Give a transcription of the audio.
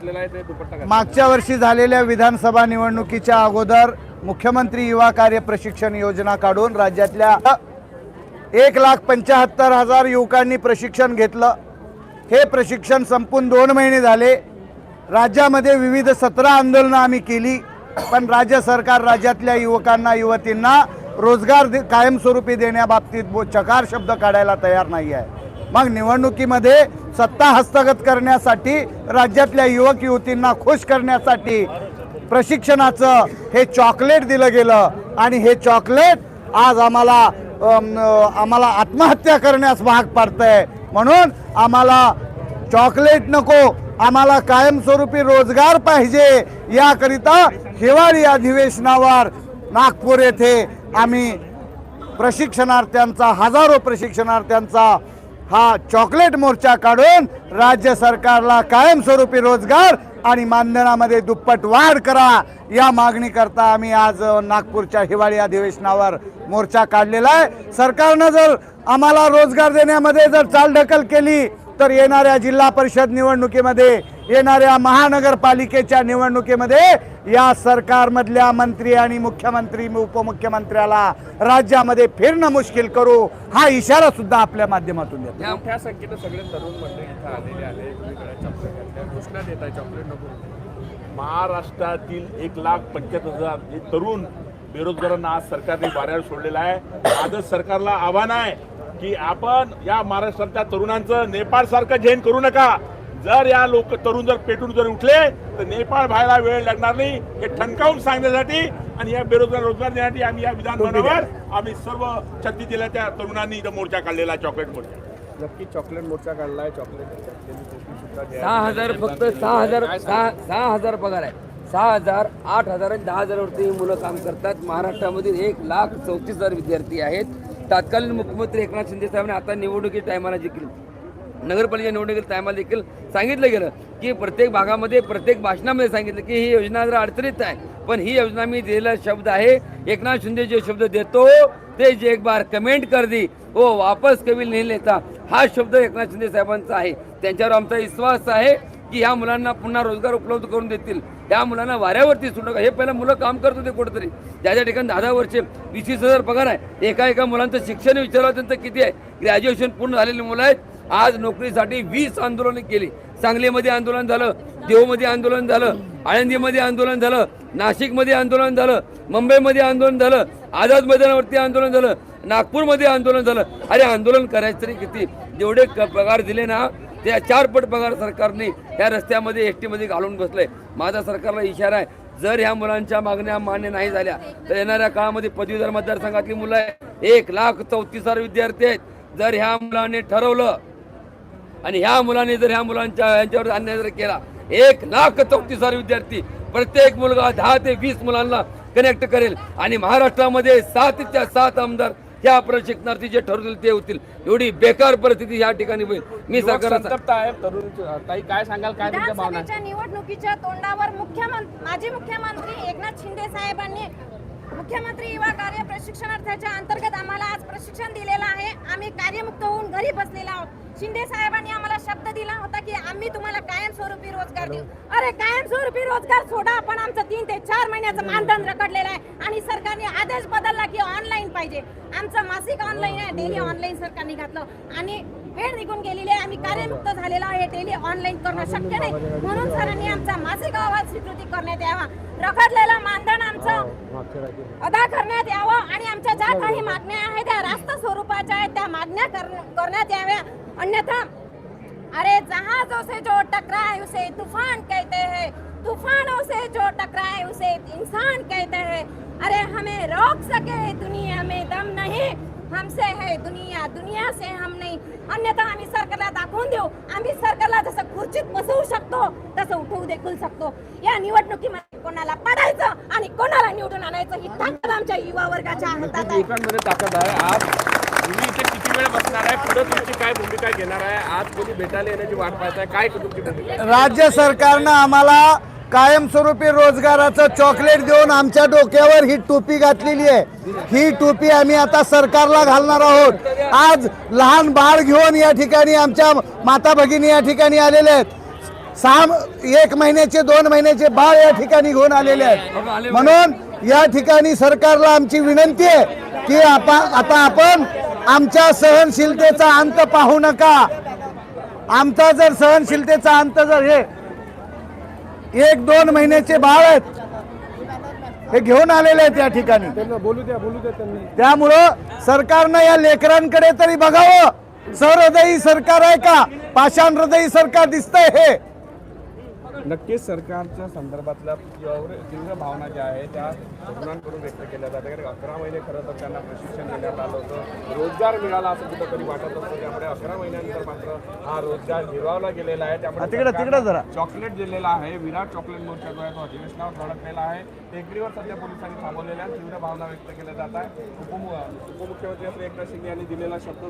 घातलेला आहे ते दुपट्टा घातलेला मागच्या वर्षी झालेल्या विधानसभा निवडणुकीच्या अगोदर मुख्यमंत्री युवा कार्य प्रशिक्षण योजना काढून राज्यातल्या 1,75,000 युवकांनी प्रशिक्षण घेतलं। हे प्रशिक्षण संपून 2 महिने झाले। राज्यामध्ये विविध 17 आंदोलनं आम्ही केली, पण राज्य सरकार राज्यातल्या युवकांना युवतींना रोजगार कायमस्वरूपी देण्याबाबतीत चकार शब्द काढायला तयार नाही आहे। मग निवडणुकीमध्ये सत्ता हस्तगत करण्यासाठी, राज्यातल्या युवक युवतींना खुश करण्यासाठी प्रशिक्षणाचं हे चॉकलेट दिलं गेलं आणि हे चॉकलेट आज आम्हाला आत्महत्या करण्यास भाग पाडतंय। म्हणून आम्हाला चॉकलेट नको, आम्हाला कायमस्वरूपी रोजगार पाहिजे। याकरिता हिवाळी अधिवेशनावर नागपूर येथे आम्ही प्रशिक्षणार्थ्यांचा, हजारो प्रशिक्षणार्थ्यांचा हा चॉकलेट मोर्चा काढून राज्य सरकारला कायमस्वरूपी रोजगार आणि मानधनामध्ये दुप्पट वाढ करा या मागणी करता आम्ही आज नागपूरच्या हिवाळी अधिवेशनावर मोर्चा काढलेला आहे। सरकारनं जर आम्हाला रोजगार देण्यामध्ये जर चालढकल केली तर येणाऱ्या जिल्हा परिषद निवडणुकीमध्ये, येणाऱ्या महानगरपालिकेच्या निवडणुकीमध्ये या सरकारमधल्या मंत्री आणि मुख्यमंत्री उपमुख्यमंत्र्याला राज्यामध्ये फिरणं मुश्किल करू हा इशारा सुद्धा आपल्या माध्यमातून देतो। मोठ्या संख्येने सगळे तरुण मंडळी इथं आलेले आहे, घोषणा देत आहे चॉकलेट नको। महाराष्ट्रातील 1,75,000 तरुण बेरोजगारांना आज सरकारने बाहेर सोडलेला आहे। आजच सरकारला आव्हान आहे की आपण या महाराष्ट्राच्या तरुणांचं नेपाळ सारखं झेन करू नका। जर या तरुण जर पेटून जर उठले तर नेपाळ व्हायला वेळ लागणार नाही, हे ठणकावून सांगण्यासाठी आणि या बेरोजगार रोजगार देण्यासाठी आम्ही या विधानभवनावर आम्ही सर्व 36 जिल्ह्याच्या तरुणांनी इथं मोर्चा काढलेला, चॉकलेट मोर्चा। नक्की चॉकलेट मोर्चा काढलाय। चॉकलेट 6,000 फक्त 6,000 पगार आहे। 6,000, 8,000 आणि 10,000 वरती मुलं काम करतात। महाराष्ट्रामधील 1,34,000 विद्यार्थी आहेत। तत्कालीन मुख्यमंत्री एकनाथ शिंदे साहेबांनी आता निवडणुकीच्या टायमाला देखील, नगरपालिका निवडणुकीच्या टायमाला देखील सांगितलं गेलं की प्रत्येक भागामध्ये, प्रत्येक भाषणामध्ये सांगितलं की ही योजना जरा अडचणीत आहे, पण ही योजना मी दिलेला शब्द आहे। एकनाथ शिंदे जो शब्द देतो ते जे एक बार कमेंट कर दी वो वापस कभी नहीं लेता, हा शब्द एकनाथ शिंदे साहेबांचा आहे। त्यांच्यावर आमचा विश्वास आहे की ह्या मुलांना पुन्हा रोजगार उपलब्ध करून देतील, त्या मुलांना वाऱ्यावरती सोडू नका। हे पहिलं मुलं काम करत होते कुठेतरी, ज्या ठिकाणी 10-10 वर्षे 20,000 पगार आहे। एका मुलांचं शिक्षण विचारलं त्यांचं किती आहे, ग्रॅज्युएशन पूर्ण झालेली मुलं आहेत। आज नोकरीसाठी 20 आंदोलनं केली। सांगलीमध्ये आंदोलन झालं, देवमध्ये आंदोलन झालं, आळंदीमध्ये आंदोलन झालं, नाशिकमध्ये आंदोलन झालं, मुंबईमध्ये आंदोलन झालं, आझाद मैदानावरती आंदोलन झालं, नागपूरमध्ये आंदोलन झालं। अरे आंदोलन करायचं तरी किती? जेवढे पगार दिले ना त्या 4 पट पगार सरकारने या रस्त्यामध्ये एसटी मध्ये घालून बसलंय। माझा सरकारला इशारा आहे, जर ह्या मुलांच्या मागण्या मान्य नाही झाल्या तर येणाऱ्या काळामध्ये पदवीधर मतदारसंघातली मुलं आहे 1,34,000 विद्यार्थी आहेत। जर ह्या मुलाने ठरवलं आणि ह्या मुलाने जर ह्या मुलांच्या यांच्यावर अन्याय जर केला, 1,34,000 विद्यार्थी, प्रत्येक मुलगा 10 ते 20 मुलांना कनेक्ट करेल आणि महाराष्ट्रामध्ये 7च्या 7 आमदार ह्या प्रशिक्षणार्थी जे ठरवतील ते होतील। एवढी बेकार परिस्थिती या ठिकाणी होईल। मी सरकारला संतप्त आहे। तरुण ताई काय सांगाल, काय तुमच्या भावना? विधानसभेच्या निवडणुकीच्या तोंडावर माजी मुख्यमंत्री एकनाथ शिंदे साहेबांनी मुख्यमंत्री युवा कार्य प्रशिक्षणार्थाच्या अंतर्गत आम्हाला आज प्रशिक्षण दिलेलं आहे। आम्ही कार्यमुक्त होऊन घरी बसलेलो आहोत। शिंदे साहेबांनी आम्हाला शब्द दिला होता की आम्ही तुम्हाला कायमस्वरूपी रोजगार देऊ। अरे कायमस्वरूपी रोजगार सोडा, पण आमचं 3 ते 4 महिन्याचं मानधन रखडलेलं आहे आणि सरकारने आदेश बदलला की ऑनलाईन पाहिजे। आमचं मासिक ऑनलाईन आहे, डेली ऑनलाईन सरकारने घातलं आणि वेळ निघून गेलेली आहे। आम्ही कार्यमुक्त झालेलो आहे, डेली ऑनलाईन करणं शक्य नाही, म्हणून सरांनी आमचा मासिक अहवाल स्वीकृती करण्यात यावा, रखडलेलं मानधन आमचं अदा करण्यात यावं आणि आमच्या ज्या काही मागण्या आहेत त्या रास्त स्वरूपाच्या आहेत त्या मागण्या करण्यात याव्या। अन्यथा अरे जहाजों से जो टकराए उसे तूफान कहते हैं, तूफानों से जो टकराए उसे इंसान कहते हैं। अरे हमें रोक सके दुनिया में दम नहीं, हमसे है दुनिया, दुनिया से हम नहीं। अन्यथा आम्ही सरकारला दाखवून देऊ, आम्ही सरकारला जसं खुर्चीत बसवू शकतो तसं उठवू देखील शकतो। या निवडणुकीमध्ये कोणाला पडायचं आणि कोणाला निवडून आणायचं ही ताकद आमच्या युवा वर्गाच्या हातात आहे। युवकांमध्ये ताकद आहे। आज तुम्ही इथे किती वेळ बसणार आहे, पुढे तुमची काय भूमिका घेणार आहे? आज कोणी भेटायला येण्याची वाट पाहताय, काय तुमची भूमिका? राज्य सरकारनं आम्हाला कायमस्वरूपी रोजगाराचं चॉकलेट देऊन आमच्या डोक्यावर ही टोपी घातलेली आहे। ही टोपी आम्ही आता सरकारला घालणार आहोत। आज लहान बाळ घेऊन या ठिकाणी आमच्या माता भगिनी या ठिकाणी आलेले आहेत। 1 महिन्याचे 2 महिन्याचे बाळ या ठिकाणी घेऊन आलेले आहेत. म्हणून या ठिकाणी सरकारला आमची विनंती आहे की आता आपण आमच्या सहनशीलतेचा अंत पाहू नका. आमचा जर सहनशीलतेचा अंत जर हे 1-2 महिन्याचे बाळ आहेत हे घेऊन आलेले आहेत या ठिकाणी, त्यामुळं सरकारनं या लेकरांकडे तरी बघावं. सहृदयी सरकार आहे का, पाषाण हृदयी सरकार दिसतंय हे. नक्कीच सरकारच्या संदर्भातल्या तीव्र भावना ज्या आहेत त्या तरुणांकडून व्यक्त केल्या जातात. कारण 11 महिने खरं तर त्यांना प्रशिक्षण देण्यात आलं होतं, रोजगार मिळाला असं कुठंतरी वाटत असतं. त्यामुळे 11 महिन्यानंतर मात्र हा रोजगार हिरवावला गेलेला आहे. त्यामुळे तिकडे जरा चॉकलेट दिलेला आहे. विराट चॉकलेट मोर्चा जो आहे तो अधिवेशनावर धडकलेला आहे. टेकडीवर सध्या पोलिसांनी थांबवलेल्या तीव्र भावना व्यक्त केल्या जात आहे. उपमुख्यमंत्री असं एकनाथ शिंदे यांनी दिलेला शब्द